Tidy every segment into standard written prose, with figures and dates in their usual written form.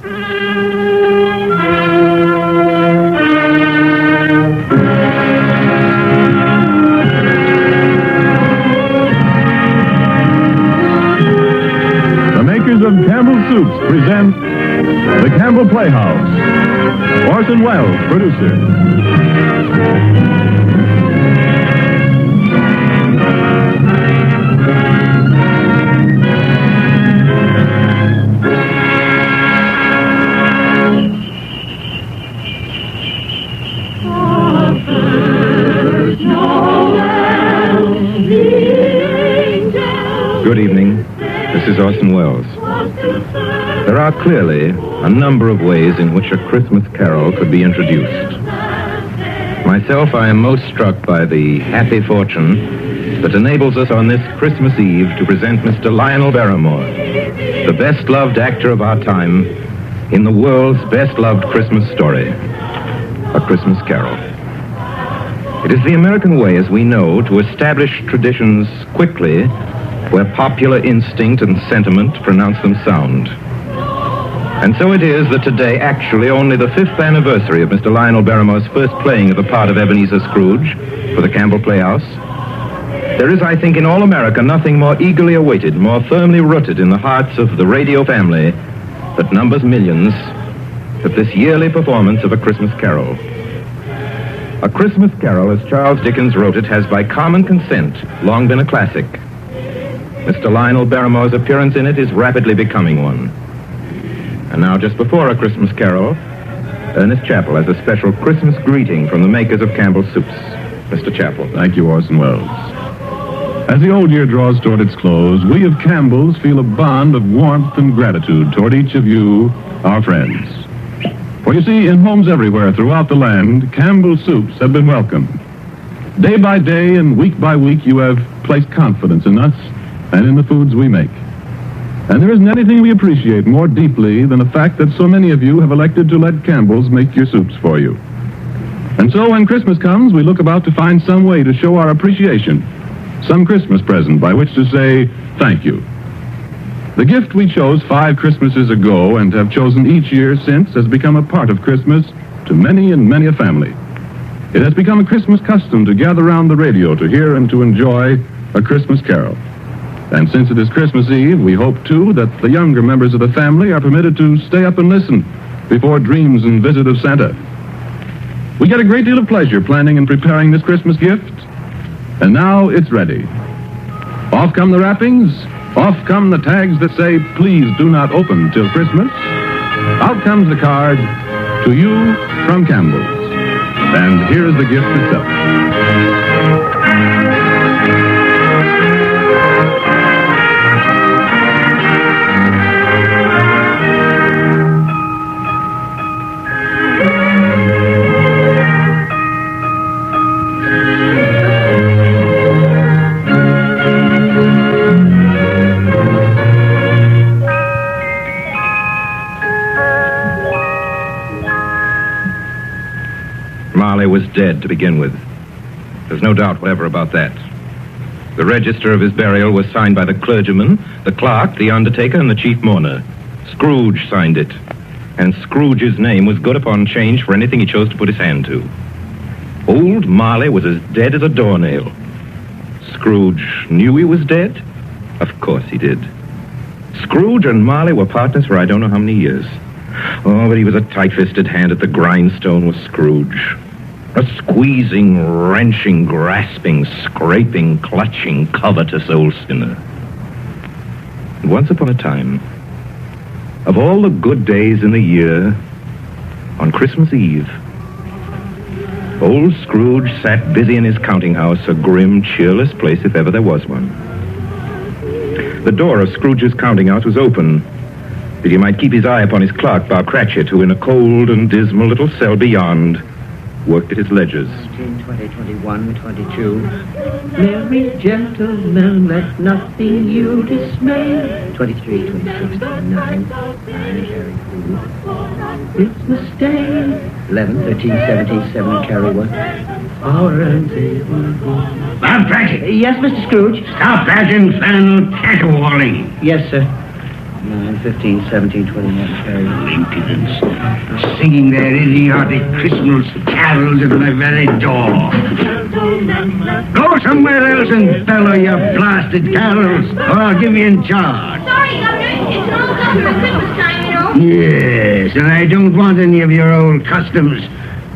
The makers of Campbell Soups present the Campbell Playhouse. Orson Welles, producer. Good evening. This is Orson Welles. There are clearly a number of ways in which a Christmas carol could be introduced. Myself, I am most struck by the happy fortune that enables us on this Christmas Eve to present Mr. Lionel Barrymore, the best-loved actor of our time, in the world's best-loved Christmas story, A Christmas Carol. It is the American way, as we know, to establish traditions quickly where popular instinct and sentiment pronounce them sound. And so it is that today, actually only the 5th anniversary of Mr. Lionel Barrymore's first playing of the part of Ebenezer Scrooge for the Campbell Playhouse, there is, I think, in all America nothing more eagerly awaited, more firmly rooted in the hearts of the radio family that numbers millions, than this yearly performance of A Christmas Carol. A Christmas Carol, as Charles Dickens wrote it, has by common consent long been a classic. Mr. Lionel Barrymore's appearance in it is rapidly becoming one. And now, just before A Christmas Carol, Ernest Chappell has a special Christmas greeting from the makers of Campbell Soups. Mr. Chappell. Thank you, Orson Welles. As the old year draws toward its close, we of Campbell's feel a bond of warmth and gratitude toward each of you, our friends. For you see, in homes everywhere throughout the land, Campbell Soups have been welcomed. Day by day and week by week, you have placed confidence in us and in the foods we make. And there isn't anything we appreciate more deeply than the fact that so many of you have elected to let Campbell's make your soups for you. And so when Christmas comes, we look about to find some way to show our appreciation, some Christmas present by which to say thank you. The gift we chose 5 Christmases ago and have chosen each year since has become a part of Christmas to many and many a family. It has become a Christmas custom to gather around the radio to hear and to enjoy A Christmas Carol. And since it is Christmas Eve, we hope, too, that the younger members of the family are permitted to stay up and listen before dreams and visit of Santa. We get a great deal of pleasure planning and preparing this Christmas gift, and now it's ready. Off come the wrappings, off come the tags that say, please do not open till Christmas. Out comes the card, to you from Campbell's. And here's the gift itself. Marley was dead to begin with. There's no doubt whatever about that. The register of his burial was signed by the clergyman, the clerk, the undertaker, and the chief mourner. Scrooge signed it, and Scrooge's name was good upon change for anything he chose to put his hand to. Old Marley was as dead as a doornail. Scrooge knew he was dead? Of course he did. Scrooge and Marley were partners for I don't know how many years. Oh, but he was a tight-fisted hand at the grindstone, was Scrooge. A squeezing, wrenching, grasping, scraping, clutching, covetous old sinner. And once upon a time, of all the good days in the year, on Christmas Eve, old Scrooge sat busy in his counting house, a grim, cheerless place if ever there was one. The door of Scrooge's counting house was open, that he might keep his eye upon his clerk, Bob Cratchit, who in a cold and dismal little cell beyond worked at his ledgers. 19, 20, 21, 22. Merry gentlemen, let nothing you dismay. 23, 26, 29. Christmas Day. 11, 13, 17, 7, carry 1. Hour and 1. Bob Cratchit. Yes, Mr. Scrooge? Stop that infernal caterwauling. Yes, sir. 9, 15, 17, 21, carry on. Impudence. Singing their idiotic Christmas carols at my very door. Go somewhere else and bellow your blasted carols, or I'll give you in charge. Sorry, Governor. It's an old custom at Christmas time, you know. Yes, and I don't want any of your old customs.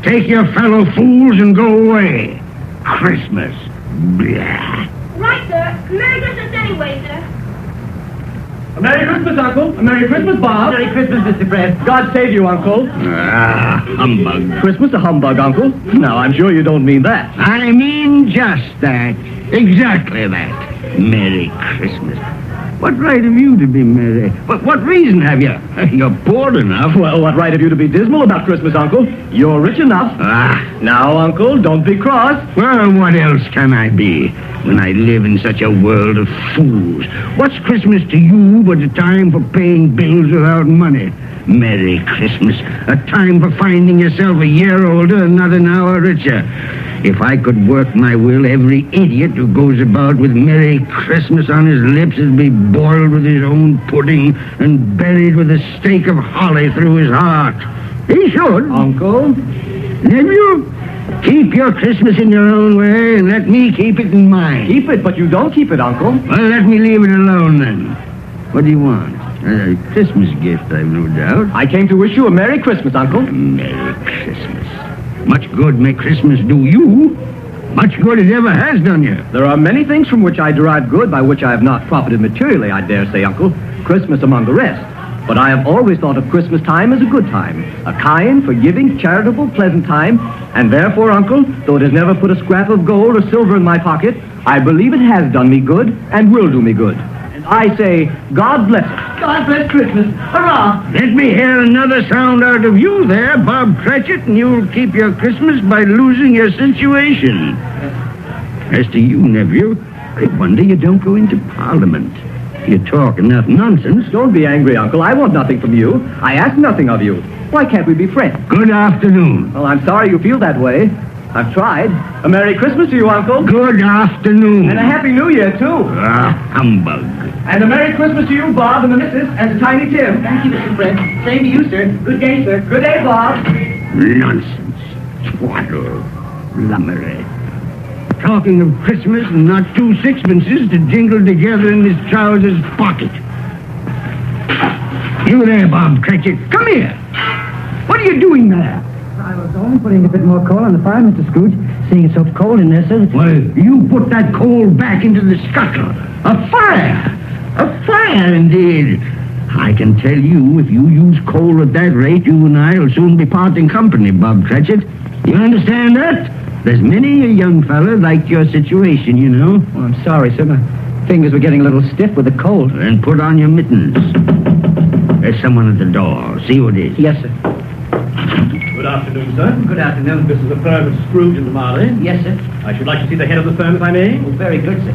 Take your fellow fools and go away. Christmas. Blah. Right, sir. Merry Christmas anyway, sir. A Merry Christmas, Uncle. A Merry Christmas, Bob. Merry Christmas, Mr. Fred. God save you, Uncle. Humbug. Christmas a humbug, Uncle? Now, I'm sure you don't mean that. I mean just that. Exactly that. Merry Christmas. What right have you to be merry? What reason have you? You're poor enough. Well, what right have you to be dismal about Christmas, Uncle? You're rich enough. Now, Uncle, don't be cross. Well, what else can I be when I live in such a world of fools? What's Christmas to you but a time for paying bills without money? Merry Christmas, a time for finding yourself a year older and not an hour richer. If I could work my will, every idiot who goes about with Merry Christmas on his lips would be boiled with his own pudding and buried with a stake of holly through his heart. He should. Uncle? Nephew, keep your Christmas in your own way and let me keep it in mine. Keep it, but you don't keep it, Uncle. Well, let me leave it alone then. What do you want? A Christmas gift, I've no doubt. I came to wish you a Merry Christmas, Uncle. Merry Christmas. Much good may Christmas do you. Much good it ever has done you. There are many things from which I derive good by which I have not profited materially, I dare say, Uncle. Christmas among the rest. But I have always thought of Christmas time as a good time. A kind, forgiving, charitable, pleasant time. And therefore, Uncle, though it has never put a scrap of gold or silver in my pocket, I believe it has done me good and will do me good. And I say, God bless it. God bless Christmas. Hurrah! Let me hear another sound out of you there, Bob Cratchit, and you'll keep your Christmas by losing your situation. As to you, nephew, I wonder you don't go into Parliament. You talk enough nonsense. Don't be angry, Uncle. I want nothing from you. I ask nothing of you. Why can't we be friends? Good afternoon. Well, I'm sorry you feel that way. I've tried. A Merry Christmas to you, Uncle. Good afternoon. And a Happy New Year, too. Humbug. And a Merry Christmas to you, Bob, and the missus, and to Tiny Tim. Thank you, Mr. Fred. Same to you, sir. Good day, sir. Good day, Bob. Nonsense. Twaddle. Lummery. Talking of Christmas and not 2 sixpences to jingle together in his trousers pocket. You there, Bob Cratchit. Come here. What are you doing there? I was only putting a bit more coal on the fire, Mr. Scrooge. Seeing it's so cold in there, sir. Well, you put that coal back into the scuttle. A fire! A fire, indeed. I can tell you, if you use coal at that rate, you and I will soon be parting company, Bob Cratchit. You understand that? There's many a young fella like your situation, you know. Oh, I'm sorry, sir. My fingers were getting a little stiff with the cold. Then put on your mittens. There's someone at the door. See who it is. Yes, sir. Good afternoon, sir. Good afternoon. This is the firm of Scrooge and Marley. Yes, sir. I should like to see the head of the firm, if I may. Oh, very good, sir.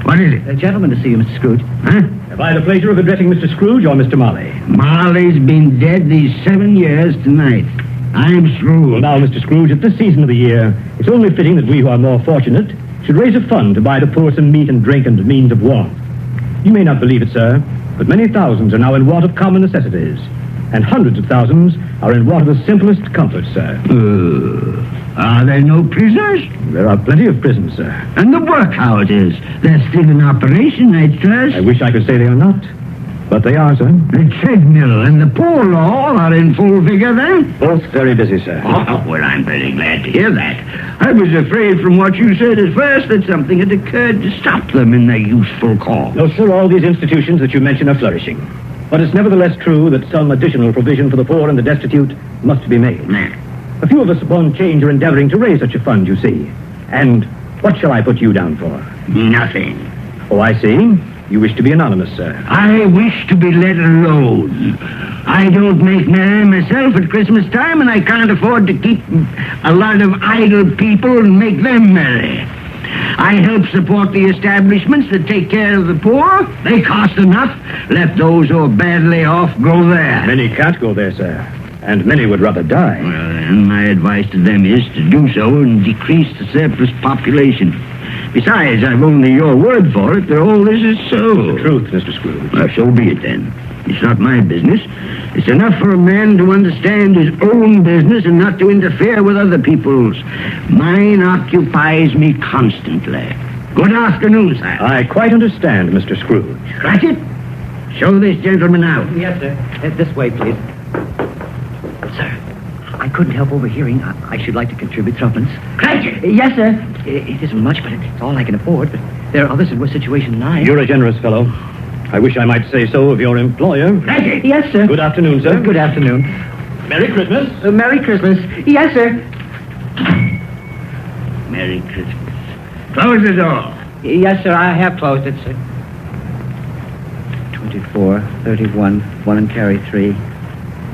What is it? A gentleman to see you, Mr. Scrooge. Huh? Have I the pleasure of addressing Mr. Scrooge or Mr. Marley? Marley's been dead these 7 years tonight. I'm Scrooge. Well, now, Mr. Scrooge, at this season of the year, it's only fitting that we who are more fortunate should raise a fund to buy the poor some meat and drink and means of warmth. You may not believe it, sir, but many thousands are now in want of common necessities, and hundreds of thousands are in want of the simplest comforts, sir. Are there no prisoners? There are plenty of prisons, sir. And the workhouses? They're still in operation, I trust. I wish I could say they are not, but they are, sir. The treadmill and the poor law are in full vigor, then? Both very busy, sir. Oh, well, I'm very glad to hear that. I was afraid from what you said at first that something had occurred to stop them in their useful cause. No, sir, all these institutions that you mention are flourishing. But it's nevertheless true that some additional provision for the poor and the destitute must be made. A few of us upon change are endeavoring to raise such a fund, you see. And what shall I put you down for? Nothing. Oh, I see. You wish to be anonymous, sir. I wish to be let alone. I don't make merry myself at Christmas time, and I can't afford to keep a lot of idle people and make them merry. I help support the establishments that take care of the poor. They cost enough. Let those who are badly off go there. Many can't go there, sir. And many would rather die. Well, then, my advice to them is to do so and decrease the surplus population. Besides, I've only your word for it that all this is so. Truth, Mr. Scrooge. Well, so be it then. It's not my business. It's enough for a man to understand his own business and not to interfere with other people's. Mine occupies me constantly. Good afternoon, sir. I quite understand, Mr. Scrooge. Cratchit, show this gentleman out. Yes, sir. This way, please. Sir, I couldn't help overhearing. I should like to contribute threepence. Cratchit! Yes, sir. It isn't much, but it's all I can afford. But there are others in worse situation than I. You're a generous fellow. I wish I might say so of your employer. Cratchit! Yes, sir. Good afternoon, sir. Good afternoon. Merry Christmas. Merry Christmas. Yes, sir. Merry Christmas. Close the door. Yes, sir. I have closed it, sir. 24, 31, 1 and carry 3.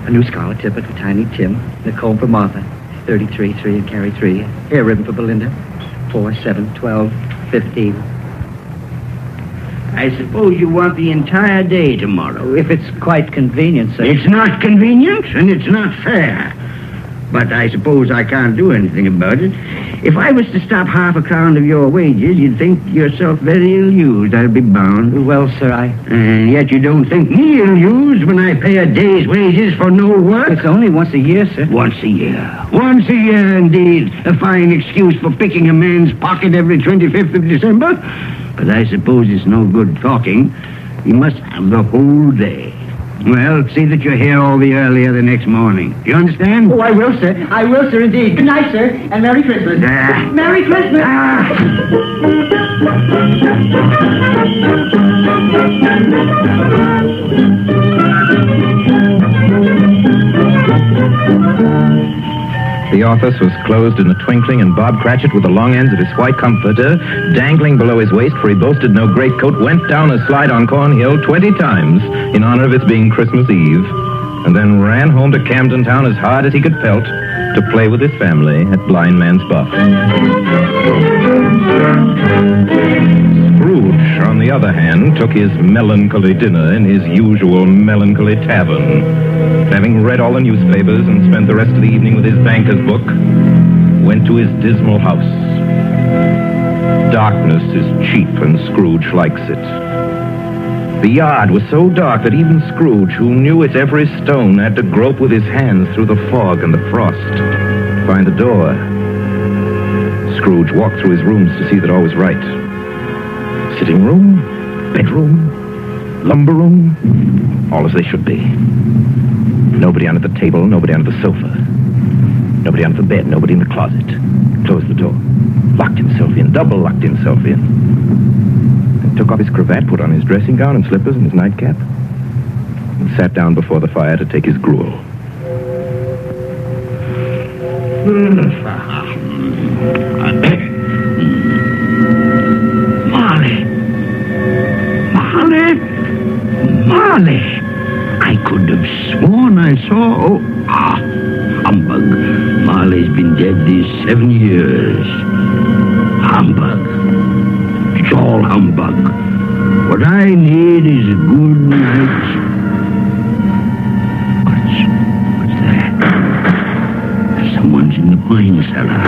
A new scarlet tippet for Tiny Tim. And a comb for Martha. 33, 3 and carry 3. Hair ribbon for Belinda. 4, 7, 12, 15. I suppose you want the entire day tomorrow. If it's quite convenient, sir. It's not convenient, and it's not fair. But I suppose I can't do anything about it. If I was to stop half a crown of your wages, you'd think yourself very ill-used, I'll be bound. Well, sir, And yet you don't think me ill-used when I pay a day's wages for no work? It's only once a year, sir. Once a year. Once a year, indeed. A fine excuse for picking a man's pocket every 25th of December. But I suppose it's no good talking. You must have the whole day. Well, see that you're here all the earlier the next morning. You understand? Oh, I will, sir. I will, sir, indeed. Good night, sir, and Merry Christmas. Merry Christmas. The office was closed in a twinkling, and Bob Cratchit, with the long ends of his white comforter dangling below his waist, for he boasted no greatcoat, went down a slide on Cornhill 20 times in honor of its being Christmas Eve, and then ran home to Camden Town as hard as he could pelt to play with his family at Blind Man's Buff. Scrooge, on the other hand, took his melancholy dinner in his usual melancholy tavern. Having read all the newspapers and spent the rest of the evening with his banker's book, went to his dismal house. Darkness is cheap, and Scrooge likes it. The yard was so dark that even Scrooge, who knew its every stone, had to grope with his hands through the fog and the frost to find the door. Scrooge walked through his rooms to see that all was right. Sitting room, bedroom, lumber room, all as they should be. Nobody under the table, nobody under the sofa. Nobody under the bed, nobody in the closet. Closed the door. Locked himself in, double locked himself in. Then took off his cravat, put on his dressing gown and slippers and his nightcap, and sat down before the fire to take his gruel. Marley! I could have sworn I saw... humbug. Marley's been dead these 7 years. Humbug. It's all humbug. What I need is a good night. What's that? Someone's in the wine cellar.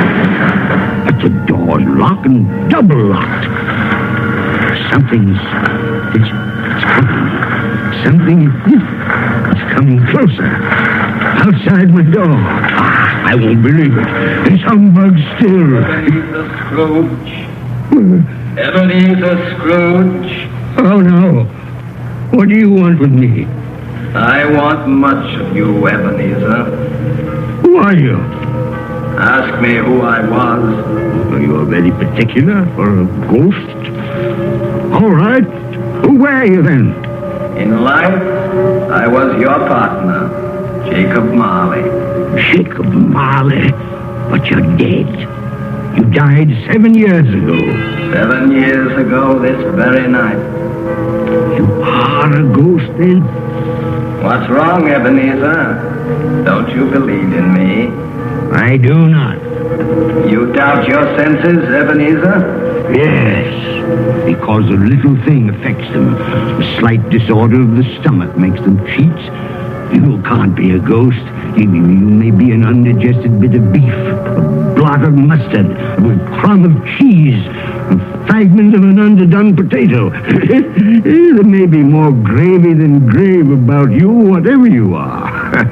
But the door's locked and double locked. It's coming. Something is coming closer. Outside my door. I won't believe it. It's humbug still. Ebenezer Scrooge. Ebenezer Scrooge. Oh, no. What do you want with me? I want much of you, Ebenezer. Who are you? Ask me who I was. Are you very particular for a ghost? All right. Who were you then? In life, I was your partner, Jacob Marley. Jacob Marley. But you're dead. You died 7 years ago. 7 years ago this very night. You are a ghost then? What's wrong, Ebenezer? Don't you believe in me? I do not. You doubt your senses, Ebenezer? Yes, because a little thing affects them. A slight disorder of the stomach makes them cheats. You can't be a ghost. You may be an undigested bit of beef, a blot of mustard, a crumb of cheese, a fragment of an underdone potato. There may be more gravy than grave about you, whatever you are.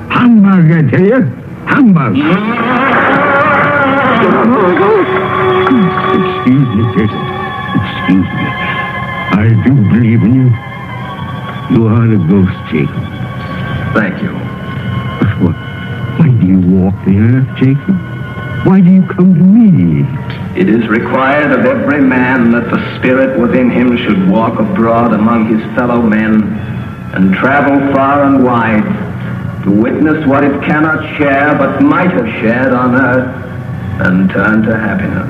Humbug, I tell you. Humbug. Excuse me, Jacob. Excuse me. I do believe in you. You are the ghost, Jacob. Thank you. Why do you walk the earth, Jacob? Why do you come to me? It is required of every man that the spirit within him should walk abroad among his fellow men and travel far and wide to witness what it cannot share but might have shared on earth and turn to happiness.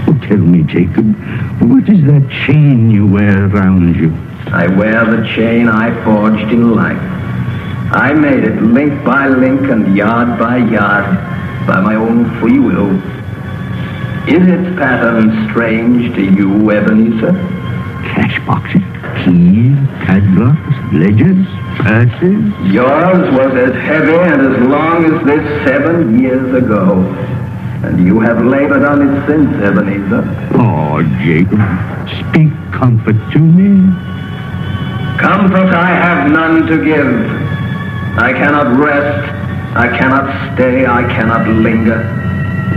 Oh, tell me, Jacob, what is that chain you wear around you? I wear the chain I forged in life. I made it link by link and yard by yard by my own free will. Is its pattern strange to you, Ebenezer? Cash boxes, keys, padlocks, ledgers, purses. Yours was as heavy and as long as this 7 years ago. And you have labored on it since, Ebenezer. Oh, Jacob, speak comfort to me. Comfort I have none to give. I cannot rest, I cannot stay, I cannot linger.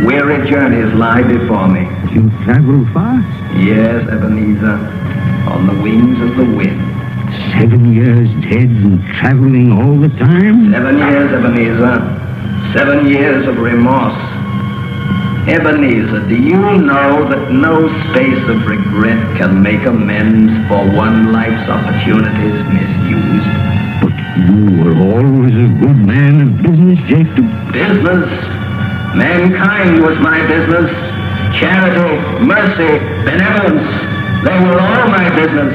Weary journeys lie before me. You travel fast? Yes, Ebenezer, on the wings of the wind. 7 years dead and traveling all the time? 7 years, Ebenezer. 7 years of remorse. Ebenezer, do you know that no space of regret can make amends for one life's opportunities misused? But you were always a good man of business, Jacob. Business? Mankind was my business. Charity, mercy, benevolence, they were all my business.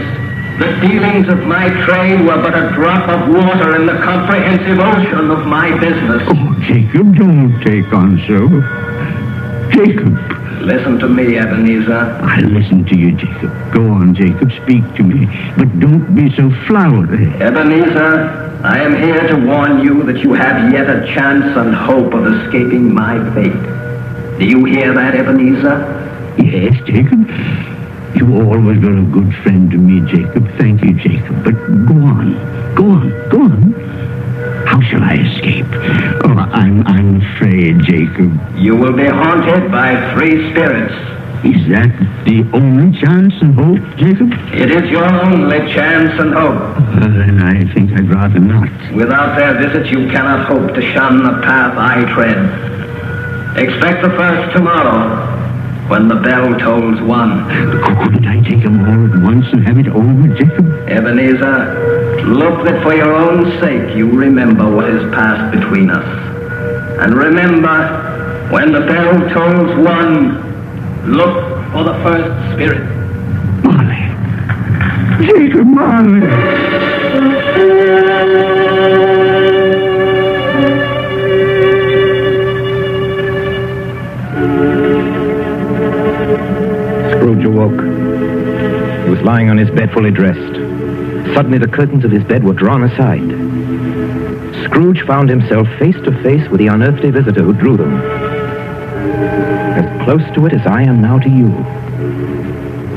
The dealings of my trade were but a drop of water in the comprehensive ocean of my business. Oh, Jacob, don't take on so. Jacob. Listen to me, Ebenezer. I listen to you, Jacob. Go on, Jacob, speak to me. But don't be so flowery. Ebenezer, I am here to warn you that you have yet a chance and hope of escaping my fate. Do you hear that, Ebenezer? Yes, Jacob. You always were a good friend to me, Jacob. Thank you, Jacob. But go on. Go on. Go on. How shall I escape? Oh, I'm afraid, Jacob. You will be haunted by 3 spirits. Is that the only chance and hope, Jacob? It is your only chance and hope. Then I think I'd rather not. Without their visit, you cannot hope to shun the path I tread. Expect the first tomorrow, when the bell tolls 1. Couldn't I take them all at once and have it over, Jacob? Ebenezer, look that for your own sake you remember what has passed between us. And remember, when the bell tolls 1, look for the first spirit. Marley. Jacob Marley. Scrooge awoke. He was lying on his bed fully dressed. Suddenly the curtains of his bed were drawn aside. Scrooge found himself face to face with the unearthly visitor who drew them. As close to it as I am now to you.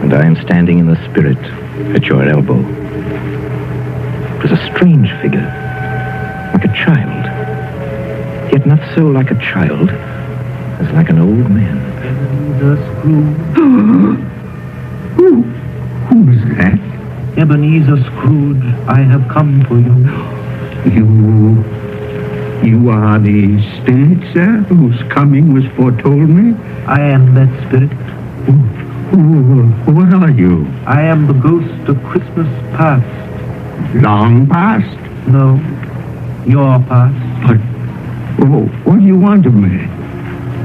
And I am standing in the spirit at your elbow. It was a strange figure, like a child. Yet not so like a child as like an old man. Ebenezer Scrooge. Who is that? Ebenezer Scrooge, I have come for you. You are the spirit, sir, whose coming was foretold me? I am that spirit. What are you? I am the ghost of Christmas past. Long past? No, your past. But, what do you want of me?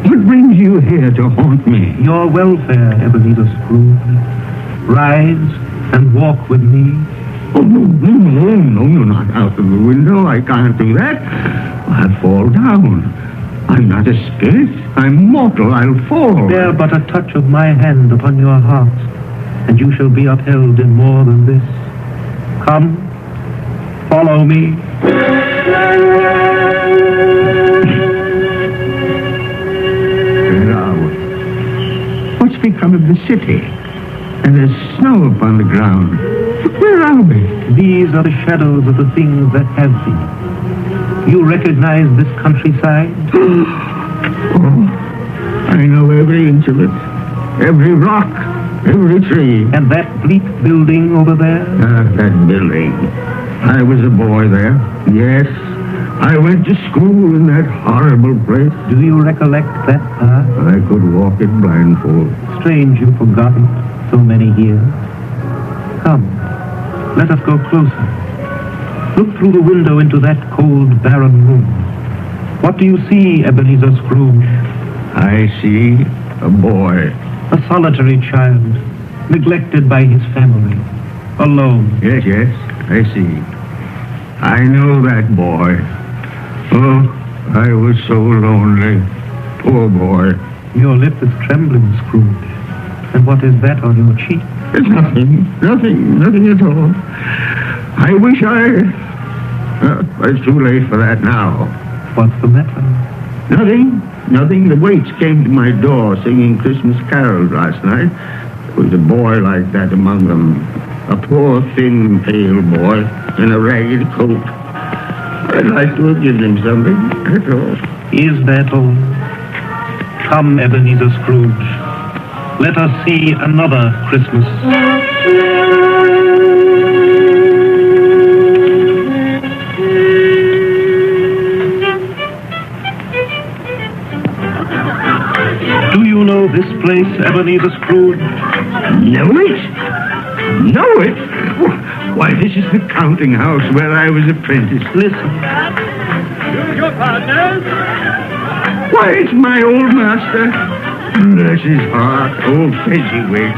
What brings you here to haunt me? Your welfare, Ebenezer Scrooge. Rise and walk with me. Oh, no, not out of the window. I can't do that. I'll fall down. I'm not a spirit. I'm mortal. I'll fall. Bear but a touch of my hand upon your heart, and you shall be upheld in more than this. Come, follow me. city. And there's snow upon the ground. Where are we? These are the shadows of the things that have been. You recognize this countryside? Oh, I know every inch of it. Every rock, every tree. And that bleak building over there? That building. I was a boy there. Yes, I went to school in that horrible place. Do you recollect that path? I could walk it blindfold. Strange you've forgotten so many years. Come, let us go closer. Look through the window into that cold, barren room. What do you see, Ebenezer Scrooge? I see a boy. A solitary child, neglected by his family, alone. Yes, I see. I know that boy. Oh, I was so lonely. Poor boy. Your lip is trembling, Scrooge. And what is that on your cheek? It's nothing at all. I wish it's too late for that now. What's the matter? Nothing. The waits came to my door singing Christmas carols last night. There was a boy like that among them. A poor, thin, pale boy in a ragged coat. I'd like to have given him something, that's all. Is that all? Come, Ebenezer Scrooge. Let us see another Christmas. Do you know this place, Ebenezer Scrooge? Know it? Why, this is the counting house where I was apprenticed. Listen. Choose your partners. Why, it's my old master. Bless his heart, old Fezziwig.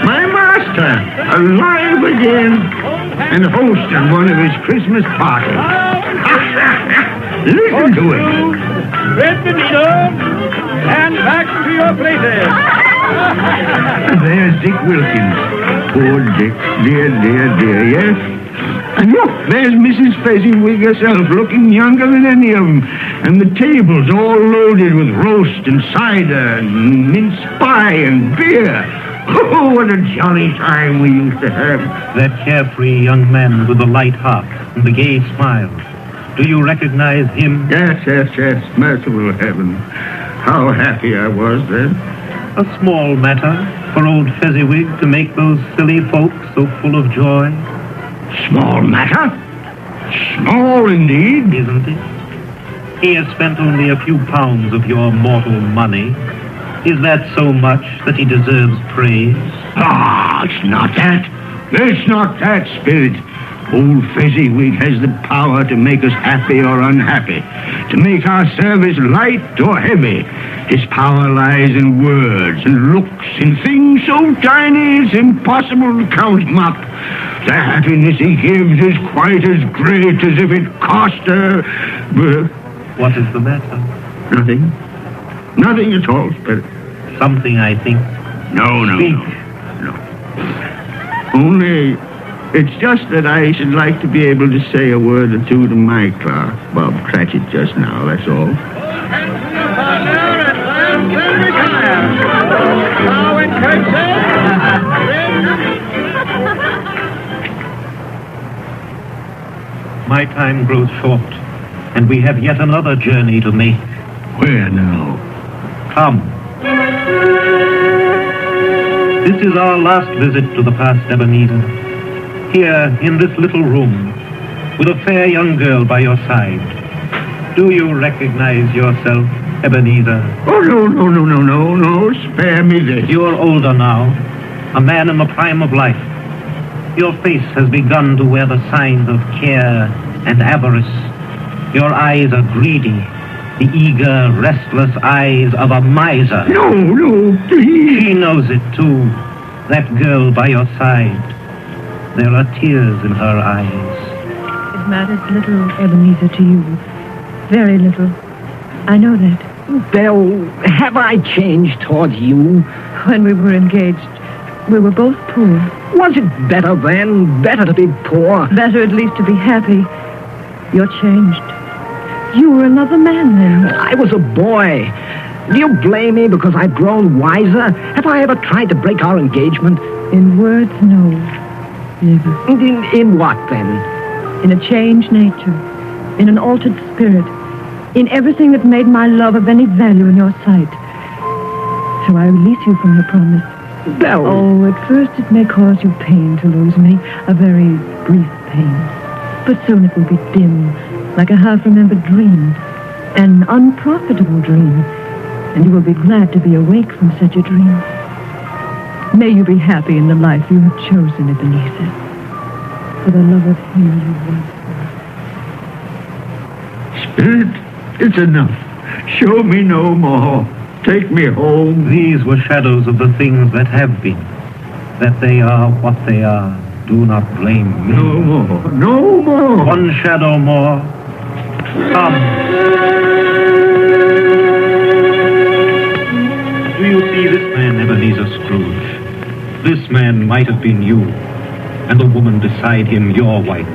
My master, alive again, and hosting one of his Christmas parties. Listen to him. Read the needle and back to your places. There's Dick Wilkins. Poor Dick. Dear, yes. And look, there's Mrs. Fezziwig herself, looking younger than any of them. And the tables all loaded with roast and cider and mince pie and beer. Oh, what a jolly time we used to have. That carefree young man with the light heart and the gay smile. Do you recognize him? Yes. Merciful heaven. How happy I was then. A small matter for old Fezziwig to make those silly folks so full of joy. Small matter? Small indeed. Isn't it? He has spent only a few pounds of your mortal money. Is that so much that he deserves praise? It's not that. It's not that, Spirit. Old Fezziwig has the power to make us happy or unhappy, to make our service light or heavy. His power lies in words and looks, in things so tiny it's impossible to count him up. The happiness he gives is quite as great as if it cost her... What is the matter? Nothing at all, Spirit. Something, I think. No. Only, it's just that I should like to be able to say a word or two to my clerk, Bob Cratchit, just now, that's all. My time grows short, and we have yet another journey to make. Where now? Come. This is our last visit to the past, Ebenezer. Here, in this little room, with a fair young girl by your side. Do you recognize yourself, Ebenezer? Oh, no. Spare me this. You're older now, a man in the prime of life. Your face has begun to wear the signs of care and avarice. Your eyes are greedy, the eager, restless eyes of a miser. No, please. She knows it, too, that girl by your side. There are tears in her eyes. It matters little, Ebenezer, to you. Very little. I know that. Belle, have I changed towards you? When we were engaged, we were both poor. Was it better then? Better to be poor? Better at least to be happy. You're changed. You were another man then. I was a boy. Do you blame me because I've grown wiser? Have I ever tried to break our engagement? In words, no. Never. In what, then? In a changed nature. In an altered spirit. In everything that made my love of any value in your sight. Shall I release you from your promise? Belle. Oh, at first it may cause you pain to lose me. A very brief pain. But soon it will be dim, like a half-remembered dream. An unprofitable dream. And you will be glad to be awake from such a dream. May you be happy in the life you have chosen, Ebenezer. For the love of him you once were. Spirit, it's enough. Show me no more. Take me home. These were shadows of the things that have been. That they are what they are. Do not blame me. No more. No more. One shadow more. Come. Do you see this man, Ebenezer Scrooge? This man might have been you, and the woman beside him your wife.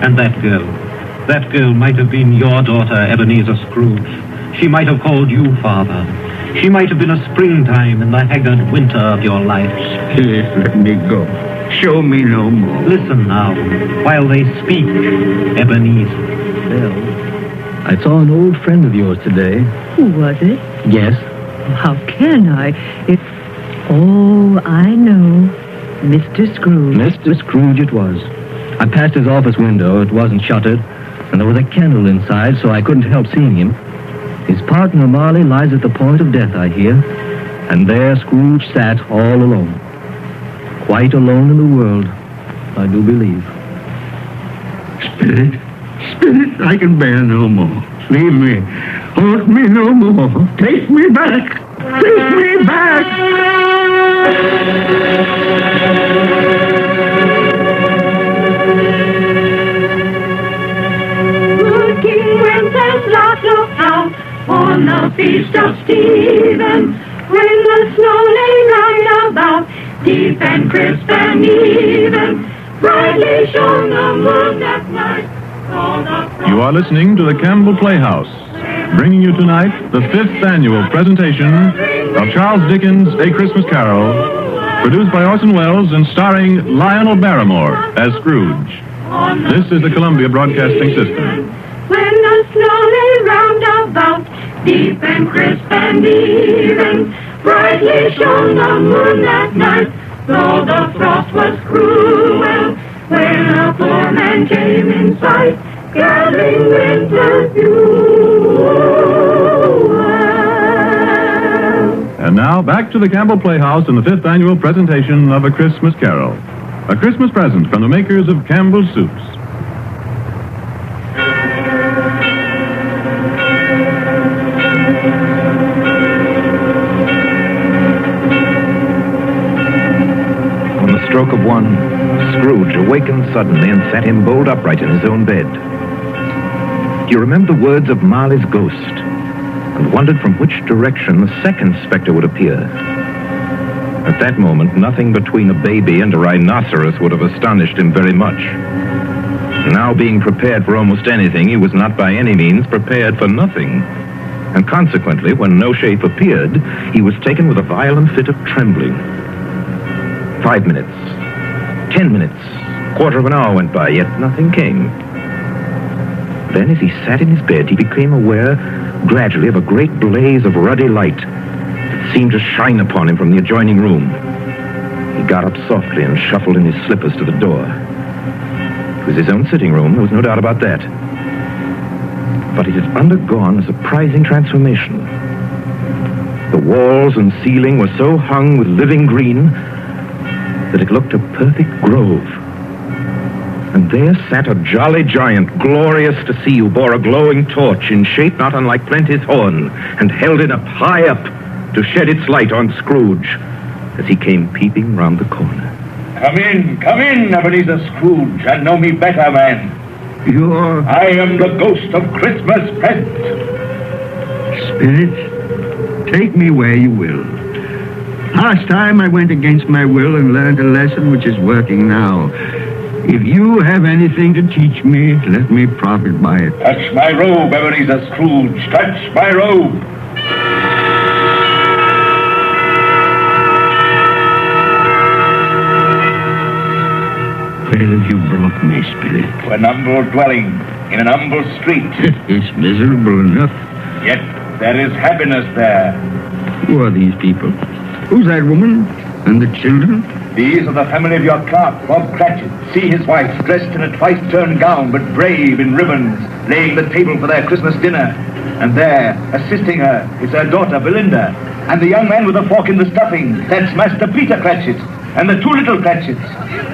And that girl might have been your daughter, Ebenezer Scrooge. She might have called you father. She might have been a springtime in the haggard winter of your life. Please let me go. Show me no more. Listen now, while they speak, Ebenezer. Well, I saw an old friend of yours today. Who was it? Yes. How can I? Oh, I know. Mr. Scrooge. Mr. Scrooge it was. I passed his office window. It wasn't shuttered, and there was a candle inside, so I couldn't help seeing him. His partner, Marley, lies at the point of death, I hear. And there Scrooge sat all alone. Quite alone in the world, I do believe. Spirit, I can bear no more. Leave me. Haunt me no more. Take me back. Take me back. Good King Wenceslas looked out on the feast of Stephen, when the snow lay round about, deep and crisp and even, brightly shone the moon that night. You are listening to the Campbell Playhouse, bringing you tonight the 5th annual presentation of Charles Dickens' A Christmas Carol, produced by Orson Welles and starring Lionel Barrymore as Scrooge. This is the Columbia Broadcasting System. When the snow lay round about, deep and crisp and even, brightly shone the moon that night, though the frost was cruel, when a poor man came in sight, gathering winter fuel. And now, back to the Campbell Playhouse in the 5th annual presentation of A Christmas Carol. A Christmas present from the makers of Campbell's Soups. On the stroke of one, Scrooge awakened suddenly and sat him bolt upright in his own bed. He remembered the words of Marley's ghost and wondered from which direction the second specter would appear. At that moment, nothing between a baby and a rhinoceros would have astonished him very much. Now being prepared for almost anything, he was not by any means prepared for nothing. And consequently, when no shape appeared, he was taken with a violent fit of trembling. 5 minutes, 10 minutes, quarter of an hour went by, yet nothing came. Then, as he sat in his bed, he became aware gradually of a great blaze of ruddy light that seemed to shine upon him from the adjoining room. He got up softly and shuffled in his slippers to the door. It was his own sitting room, there was no doubt about that. But it had undergone a surprising transformation. The walls and ceiling were so hung with living green that it looked a perfect grove. And there sat a jolly giant, glorious to see, who bore a glowing torch in shape not unlike Plenty's horn, and held it up high up to shed its light on Scrooge as he came peeping round the corner. Come in, Ebenezer Scrooge, and know me better, man. I am the ghost of Christmas present. Spirit, take me where you will. Last time I went against my will and learned a lesson which is working now. If you have anything to teach me, let me profit by it. Touch my robe, Ebenezer Scrooge. Touch my robe. where have you brought me, Spirit? To an humble dwelling in an humble street. It's miserable enough. Yet there is happiness there. Who are these people? Who's that woman? And the children? These are the family of your clerk, Bob Cratchit. See his wife, dressed in a twice-turned gown, but brave in ribbons, laying the table for their Christmas dinner. And there, assisting her, is her daughter, Belinda. And the young man with a fork in the stuffing, that's Master Peter Cratchit. And the two little Cratchits.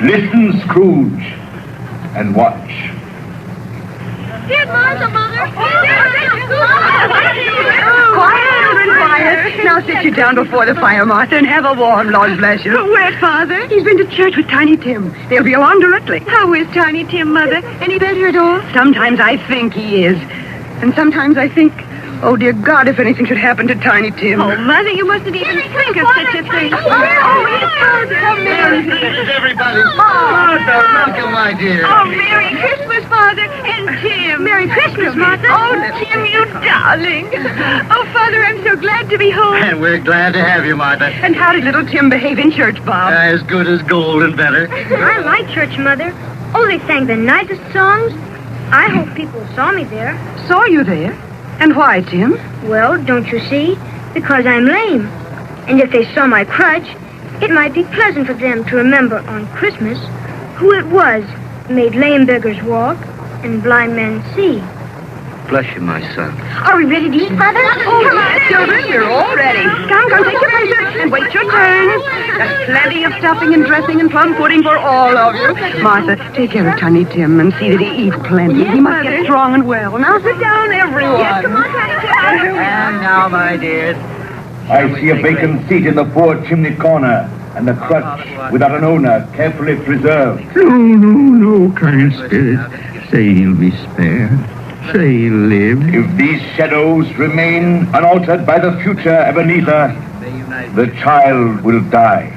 Listen, Scrooge, and watch. Here's Martha, Mother. Quiet, children, quiet. Now sit you down before the fire, Martha, and have a warm, Lord bless you. Where's Father? He's been to church with Tiny Tim. They'll be along directly. How is Tiny Tim, Mother? Any better at all? Sometimes I think he is. And sometimes I think, oh, dear God, if anything should happen to Tiny Tim. Oh, Mother, you mustn't even think of such a thing. Merry Christmas, everybody. Martha, welcome, my dear. Oh, Merry Christmas, Father, and Tim. Merry Christmas, Martha. Oh, Tim, you darling. Oh, Father, I'm so glad to be home. And we're glad to have you, Martha. And how did little Tim behave in church, Bob? As good as gold and better. I like church, Mother. Oh, they sang the nicest songs. I hope people saw me there. Saw you there? And why, Tim? Well, don't you see? Because I'm lame. And if they saw my crutch, it might be pleasant for them to remember on Christmas who it was made lame beggars walk and blind men see. Bless you, my son. Are we ready to eat, Mother? Oh, come on, children, we're all ready. Come, take your places and wait your turn. There's plenty of stuffing and dressing and plum pudding for all of you. Martha, take care of Tiny Tim and see that he eats plenty. Yes, he must Mother. get strong and well. Now sit down, everyone. Yes, come on, Tiny Tim. And now, my dears. I see a vacant seat in the poor chimney corner, and the crutch, without an owner, carefully preserved. No, kind Spirit. Say he'll be spared. Say he'll live. If these shadows remain unaltered by the future, Ebenezer, the child will die.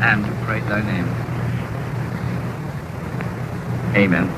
And to praise thy name. Amen.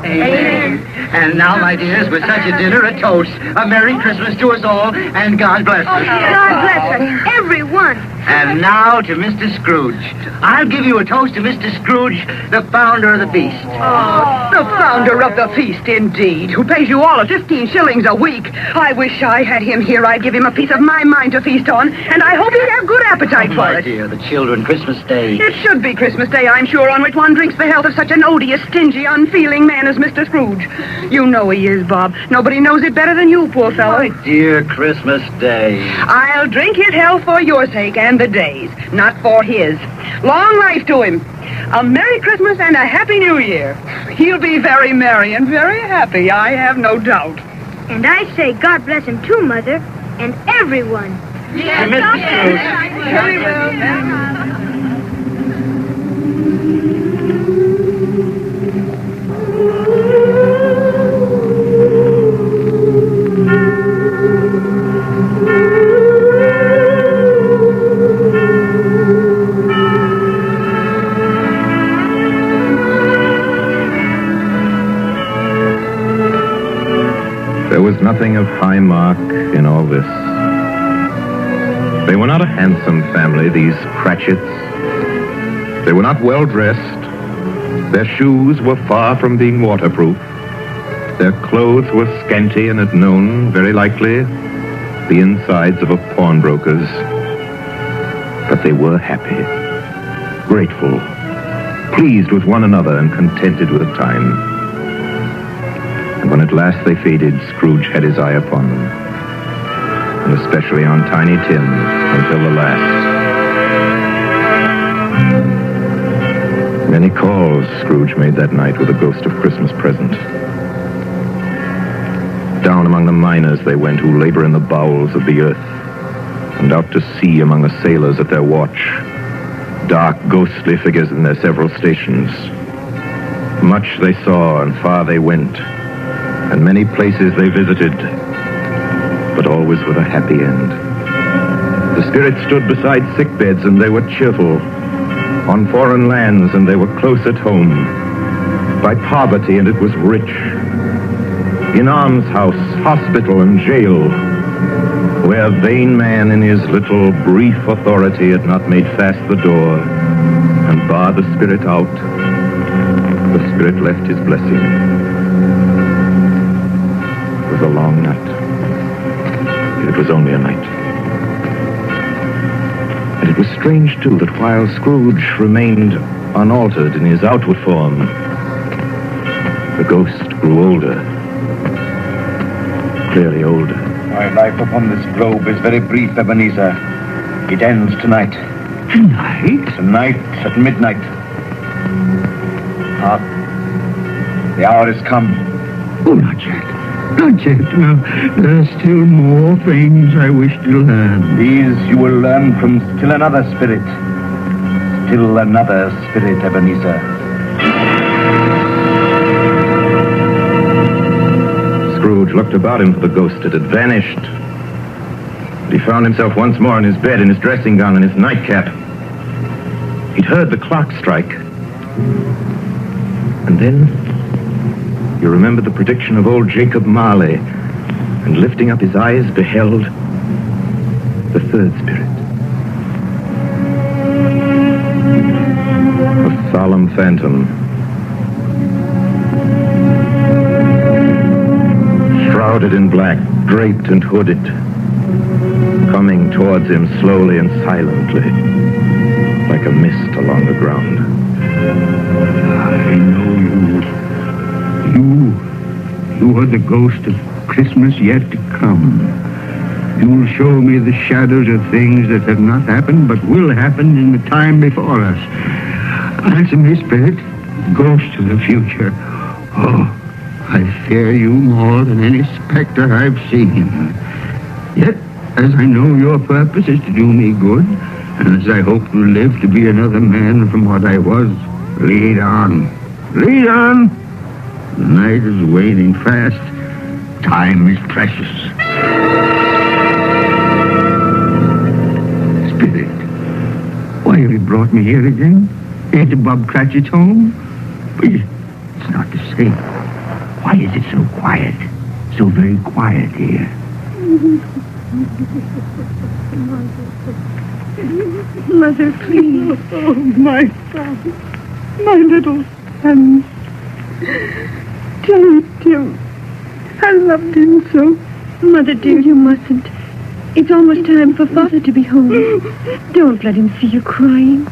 Amen. And now, my dears, with such a dinner, a toast. A Merry Christmas to us all, and God bless us. God bless us, everyone. And now to Mr. Scrooge. I'll give you a toast to Mr. Scrooge, the founder of the feast. Oh, the founder of the feast, indeed, who pays you all 15 shillings a week. I wish I had him here. I'd give him a piece of my mind to feast on, and I hope he'd have good appetite for My it. dear, the children, Christmas Day. It should be Christmas Day, I'm sure, on which one drinks the health of such an odious, stingy, unfeeling man as Mr. Scrooge. You know he is, Bob. Nobody knows it better than you, poor fellow. My dear Christmas Day. I'll drink his health for your sake and the day's, not for his. Long life to him. A Merry Christmas and a Happy New Year. He'll be very merry and very happy, I have no doubt. And I say God bless him too, Mother, and everyone. Yes, Mr. Scrooge. Very well. There was nothing of high mark in all this. They were not a handsome family, these Cratchits. They were not well dressed. Their shoes were far from being waterproof. Their clothes were scanty and had known, very likely, the insides of a pawnbroker's. But they were happy, grateful, pleased with one another and contented with time. And when at last they faded, Scrooge had his eye upon them, and especially on Tiny Tim until the last. Many calls Scrooge made that night with a ghost of Christmas present. Down among the miners they went who labor in the bowels of the earth, and out to sea among the sailors at their watch, dark, ghostly figures in their several stations. Much they saw and far they went, and many places they visited, but always with a happy end. The spirits stood beside sick beds, and they were cheerful. On foreign lands, and they were close at home. By poverty, and it was rich. In almshouse, hospital, and jail, where vain man in his little brief authority had not made fast the door and barred the spirit out, The spirit left his blessing. It was a long night. It was only a night. And it was strange, too, that while Scrooge remained unaltered in his outward form, the ghost grew older. Clearly older. My life upon this globe is very brief, Ebenezer. It ends tonight. Tonight? Tonight at midnight. Hark. The hour has come. Oh, not yet. Not yet. Well, there are still more things I wish to learn. These you will learn from still another spirit. Still another spirit, Ebenezer. Scrooge looked about him for the ghost that had vanished. But he found himself once more in his bed, in his dressing gown and his nightcap. He'd heard the clock strike. And then he remembered the prediction of old Jacob Marley, and lifting up his eyes, beheld the third spirit. A solemn phantom, shrouded in black, draped and hooded, coming towards him slowly and silently, like a mist along the ground. I know you. You are the ghost of Christmas yet to come. You will show me the shadows of things that have not happened, but will happen in the time before us. Answer me, spirit, ghost of the future. Oh, I fear you more than any specter I've seen. Yet, as I know your purpose is to do me good, and as I hope to live to be another man from what I was, lead on. Lead on! The night is waning fast. Time is precious. Spirit, why have you brought me here again? Into Bob Cratchit's home? But it's not the same. Why is it so quiet? So very quiet here. Mother, please. Oh, my son. My little son. Tiny Tim. I loved him so. Mother, dear, you mustn't. It's almost time for Father to be home. Don't let him see you crying.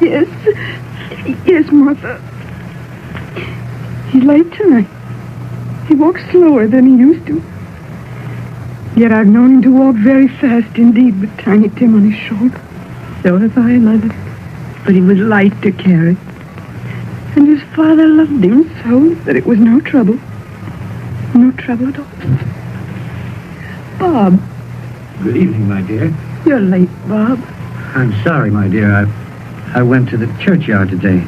Yes. Yes, Martha. He's late tonight. He walks slower than he used to. Yet I've known him to walk very fast indeed with Tiny Tim on his shoulder. So have I, Mother. But he was light to carry. And his father loved him so that it was no trouble. No trouble at all. Bob. Good evening, my dear. You're late, Bob. I'm sorry, my dear. I went to the churchyard today.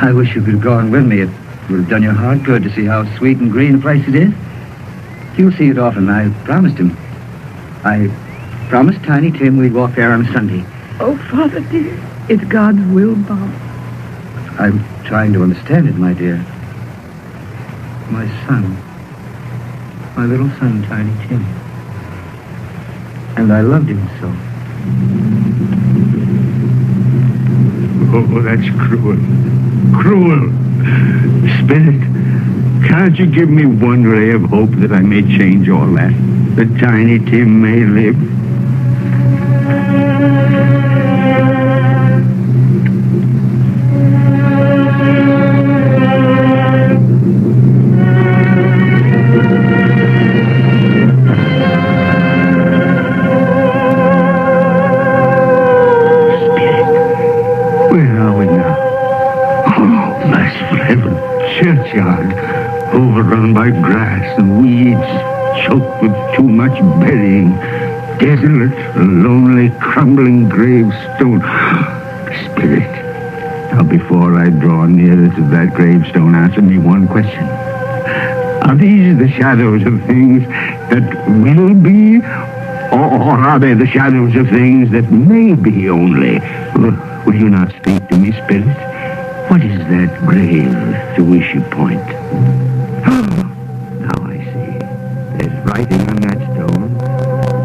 I wish you could have gone with me. It would have done your heart good to see how sweet and green a place it is. You'll see it often. I promised him. I promised Tiny Tim we'd walk there on Sunday. Oh, Father, dear. It's God's will, Bob. I'm trying to understand it, my dear. My son. My little son, Tiny Tim. And I loved him so. Oh, that's cruel. Cruel. Spirit, can't you give me one ray of hope that I may change all that? That Tiny Tim may live? Churchyard, overrun by grass and weeds, choked with too much burying, desolate, lonely, crumbling gravestone. Spirit, now before I draw nearer to that gravestone, answer me one question. Are these the shadows of things that will be, or are they the shadows of things that may be only? Will you not speak to me, Spirit? What is that grave to which you point? Now I see. There's writing on that stone.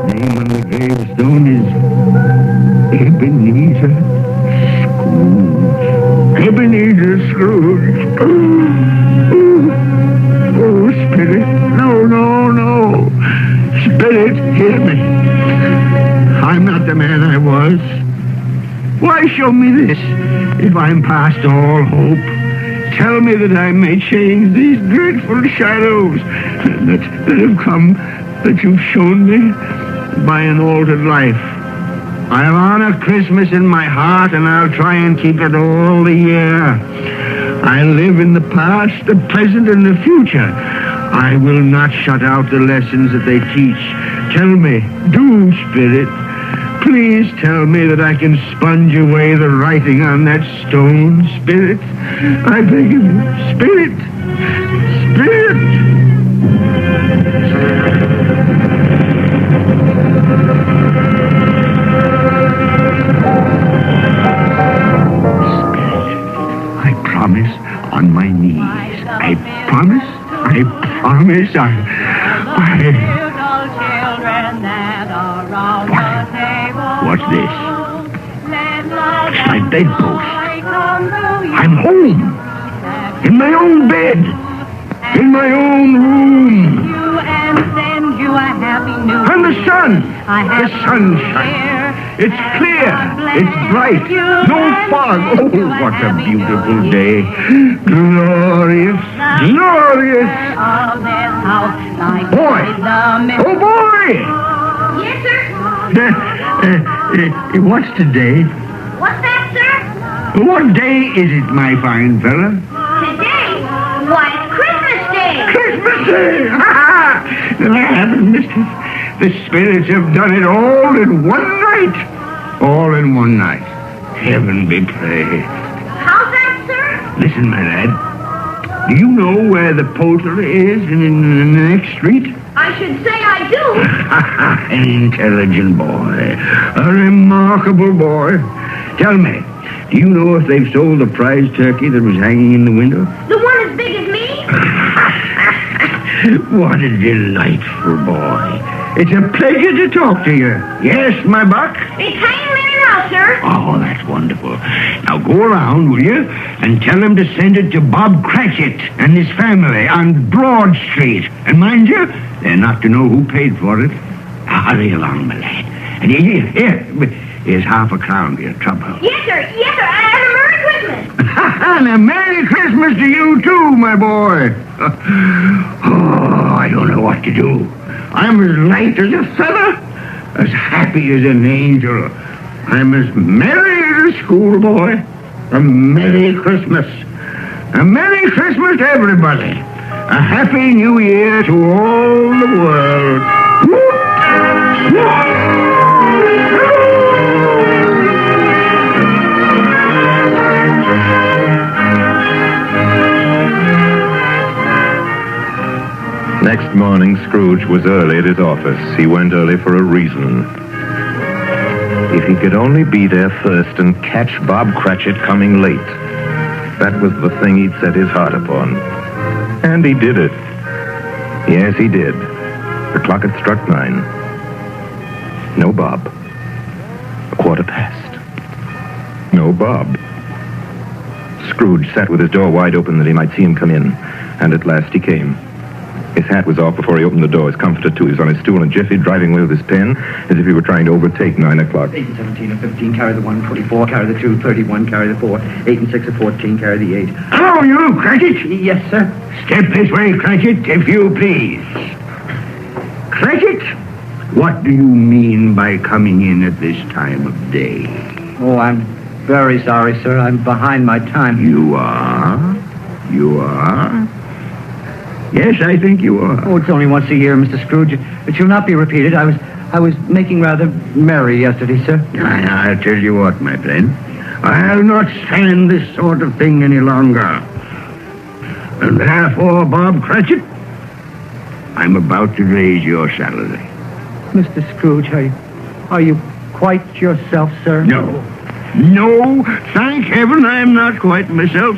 The name on the gravestone is Ebenezer Scrooge. Ebenezer Scrooge. Spirit, hear me. I'm not the man I was. Why show me this if I'm past all hope? Tell me that I may change these dreadful shadows that have come, that you've shown me by an altered life. I'll honor Christmas in my heart, and I'll try and keep it all the year. I live in the past, the present, and the future. I will not shut out the lessons that they teach. Tell me, do, Spirit, please tell me that I can sponge away the writing on that stone, Spirit. I beg of you, Spirit, Spirit. I promise on my knees. I promise. What's this? It's my bedpost. I'm home. In my own bed. In my own room. And the sun. The sunshine. It's clear. It's bright. No fog. Oh, what a beautiful day. Glorious. Glorious. Boy. Oh, boy. Yes, sir? What's today? What's that, sir? What day is it, my fine fella? Today? Why, it's Christmas Day. Christmas Day! Ha ha! I haven't missed it. The spirits have done it all in one night. All in one night. Heaven be praised. How's that, sir? Listen, my lad. Do you know where the poultry is in the next street? I should say I do. An intelligent boy. A remarkable boy. Tell me, do you know if they've sold the prize turkey that was hanging in the window? The one as big as me? What a delightful boy. It's a pleasure to talk to you. Yes, my buck? It's hanging there now, sir. Oh, that's wonderful. Now go around, will you, and tell them to send it to Bob Cratchit and his family on Broad Street. And mind you, they're not to know who paid for it. Now, hurry along, my lad. And here's half a crown for your trouble. Yes, sir. Yes, sir. And a Merry Christmas. And a Merry Christmas to you, too, my boy. Oh, I don't know what to do. I'm as light as a feather, as happy as an angel. I'm as merry as a schoolboy. A Merry Christmas. A Merry Christmas to everybody. A Happy New Year to all the world. Whoop! Whoop! Next morning, Scrooge was early at his office. He went early for a reason. If he could only be there first and catch Bob Cratchit coming late. That was the thing he'd set his heart upon. And he did it. Yes, he did. The clock had struck 9. No Bob. 1:15. No Bob. Scrooge sat with his door wide open that he might see him come in. And at last he came. His hat was off before he opened the door. His comforter, too. He was on his stool in a jiffy, driving away with his pen, as if he were trying to overtake 9 o'clock. 8 and 17 and 15, carry the 1, 24, carry the 2, 31, carry the 4, 8 and 6 and 14, carry the 8. Hello, you, Cratchit. Yes, sir. Step this way, Cratchit, if you please. Cratchit, what do you mean by coming in at this time of day? Oh, I'm very sorry, sir. I'm behind my time. You are? You are? Yes, I think you are. Oh, it's only once a year, Mr. Scrooge. It shall not be repeated. I was making rather merry yesterday, sir. I'll tell you what, my friend. I'll not stand this sort of thing any longer. And therefore, Bob Cratchit, I'm about to raise your salary. Mr. Scrooge, are you quite yourself, sir? No, thank heaven I'm not quite myself.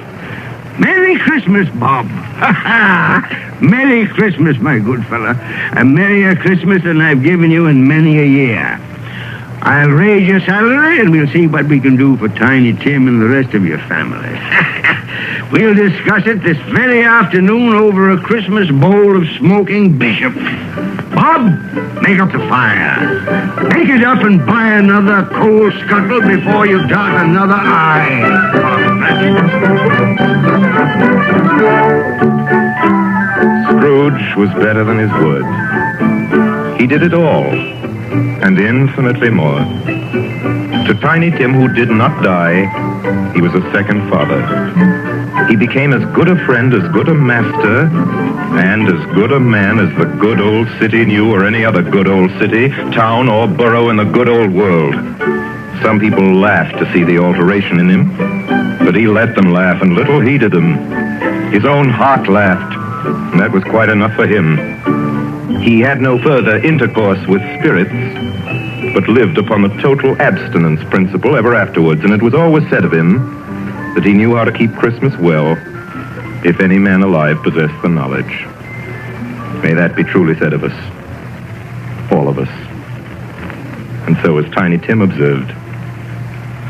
Merry Christmas, Bob. Ha ha! Merry Christmas, my good fella. A merrier Christmas than I've given you in many a year. I'll raise your salary and we'll see what we can do for Tiny Tim and the rest of your family. We'll discuss it this very afternoon over a Christmas bowl of smoking bishop. Bob! Bob, make up the fire. Make it up and buy another coal scuttle before you dot another I. Scrooge was better than his word. He did it all, and infinitely more. To Tiny Tim, who did not die, he was a second father. He became as good a friend, as good a master, and as good a man as the good old city knew, or any other good old city, town, or borough in the good old world. Some people laughed to see the alteration in him, but he let them laugh, and little heeded them. His own heart laughed, and that was quite enough for him. He had no further intercourse with spirits, but lived upon the total abstinence principle ever afterwards, and it was always said of him that he knew how to keep Christmas well, if any man alive possessed the knowledge. May that be truly said of us, all of us. And so, as Tiny Tim observed,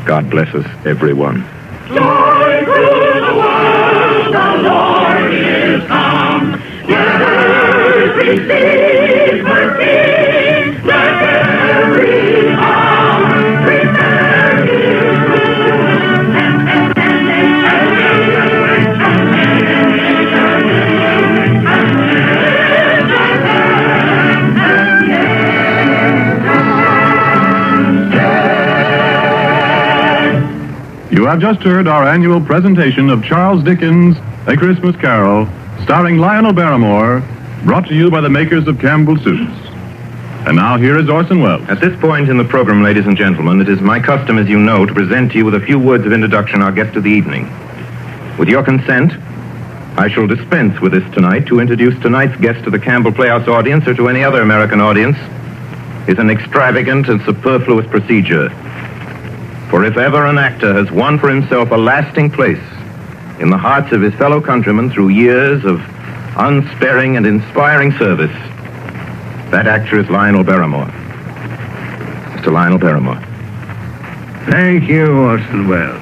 God bless us, everyone. Joy to the world, the Lord is come. Let earth receive her King. Let every heart prepare his You have just heard our annual presentation of Charles Dickens' A Christmas Carol, starring Lionel Barrymore, brought to you by the makers of Campbell Soups. And now here is Orson Welles. At this point in the program, ladies and gentlemen, it is my custom, as you know, to present to you with a few words of introduction our guest of the evening. With your consent, I shall dispense with this tonight to introduce tonight's guest to the Campbell Playhouse audience or to any other American audience. Is an extravagant and superfluous procedure. For if ever an actor has won for himself a lasting place in the hearts of his fellow countrymen through years of unsparing and inspiring service, that actor is Lionel Barrymore. Mr. Lionel Barrymore. Thank you, Orson Welles.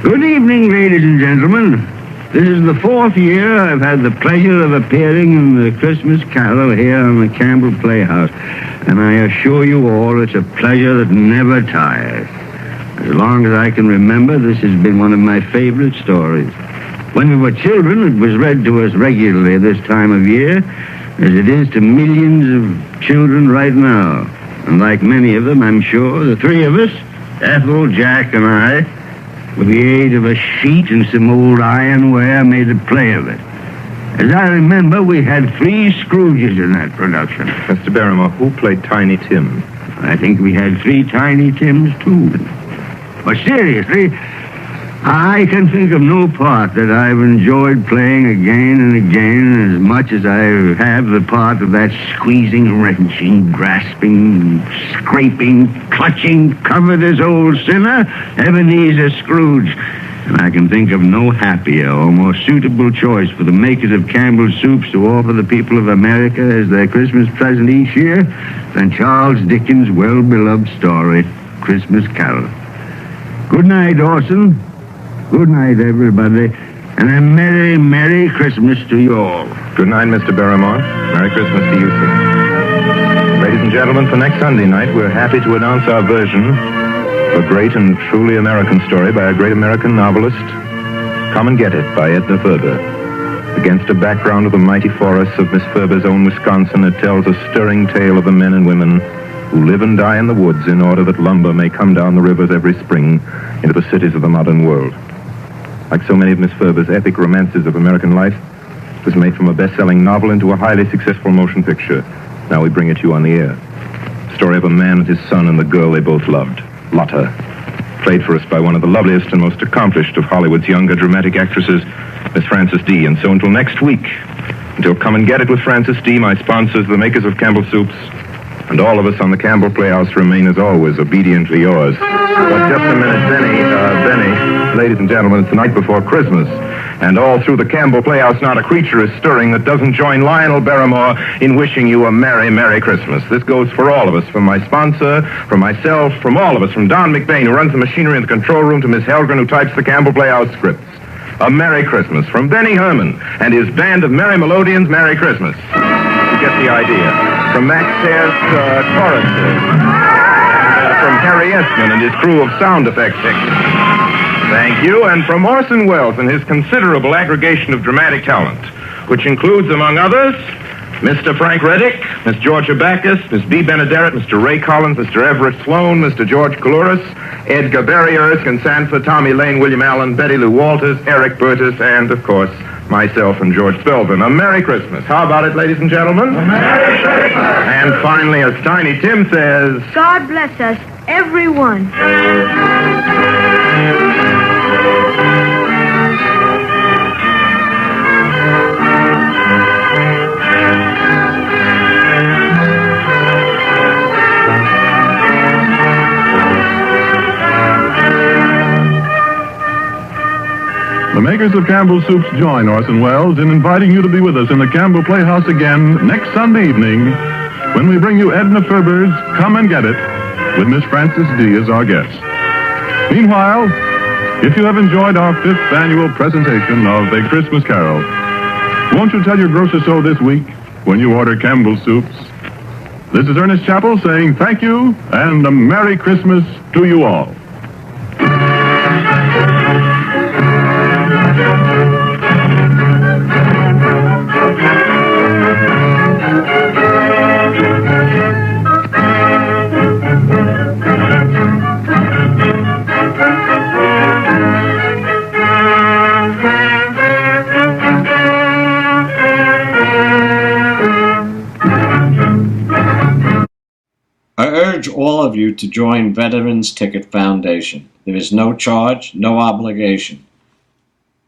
Good evening, ladies and gentlemen. This is the fourth year I've had the pleasure of appearing in the Christmas Carol here on the Campbell Playhouse, and I assure you all it's a pleasure that never tires. As long as I can remember, this has been one of my favorite stories. When we were children, it was read to us regularly this time of year, as it is to millions of children right now. And like many of them, I'm sure, the three of us, Ethel, Jack, and I, with the aid of a sheet and some old ironware, made a play of it. As I remember, we had 3 Scrooges in that production. Mr. Barrymore, who played Tiny Tim? I think we had 3 Tiny Tims, too. But seriously, I can think of no part that I've enjoyed playing again and again as much as I have the part of that squeezing, wrenching, grasping, scraping, clutching, covetous old sinner, Ebenezer Scrooge. And I can think of no happier or more suitable choice for the makers of Campbell Soups to offer the people of America as their Christmas present each year than Charles Dickens' well-beloved story, Christmas Carol. Good night, Orson. Good night, everybody, and a Merry, Merry Christmas to you all. Good night, Mr. Barrymore. Merry Christmas to you, sir. Ladies and gentlemen, for next Sunday night, we're happy to announce our version of a great and truly American story by a great American novelist, Come and Get It, by Edna Ferber. Against a background of the mighty forests of Miss Ferber's own Wisconsin, it tells a stirring tale of the men and women who live and die in the woods in order that lumber may come down the rivers every spring into the cities of the modern world. Like so many of Miss Ferber's epic romances of American life, it was made from a best-selling novel into a highly successful motion picture. Now we bring it to you on the air. The story of a man and his son and the girl they both loved, Lotta, played for us by one of the loveliest and most accomplished of Hollywood's younger dramatic actresses, Miss Frances D. And so until next week, until Come and Get It with Frances D., my sponsors, the makers of Campbell Soups, and all of us on the Campbell Playhouse remain, as always, obediently yours. But just a minute, Benny, ladies and gentlemen, it's the night before Christmas, and all through the Campbell Playhouse not a creature is stirring that doesn't join Lionel Barrymore in wishing you a Merry, Merry Christmas. This goes for all of us, from my sponsor, from myself, from all of us, from Don McBain, who runs the machinery in the control room, to Miss Helgren, who types the Campbell Playhouse scripts. A Merry Christmas from Benny Herman and his band of Merry Melodians. Merry Christmas. get the idea. From Max Sayre's choruses. And from Harry Esman and his crew of sound effects technicians. Thank you. And from Orson Welles and his considerable aggregation of dramatic talent, which includes, among others, Mr. Frank Reddick, Miss Georgia Backus, Miss B. Benaderet, Mr. Ray Collins, Mr. Everett Sloan, Mr. George Coulouris, Edgar Barry, Erskine Sanford, Tommy Lane, William Allen, Betty Lou Walters, Eric Burtis, and, of course, myself and George Spelvin. A Merry Christmas. How about it, ladies and gentlemen? A Merry Christmas! And finally, as Tiny Tim says... God bless us, everyone. The makers of Campbell's Soups join Orson Welles in inviting you to be with us in the Campbell Playhouse again next Sunday evening when we bring you Edna Ferber's Come and Get It with Miss Frances D. as our guest. Meanwhile, if you have enjoyed our 5th annual presentation of A Christmas Carol, won't you tell your grocer so this week when you order Campbell's Soups? This is Ernest Chappell saying thank you and a Merry Christmas to you all. I urge all of you to join Veterans Ticket Foundation. There is no charge, no obligation.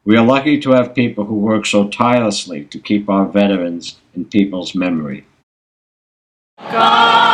We are lucky to have people who work so tirelessly to keep our veterans in people's memory. God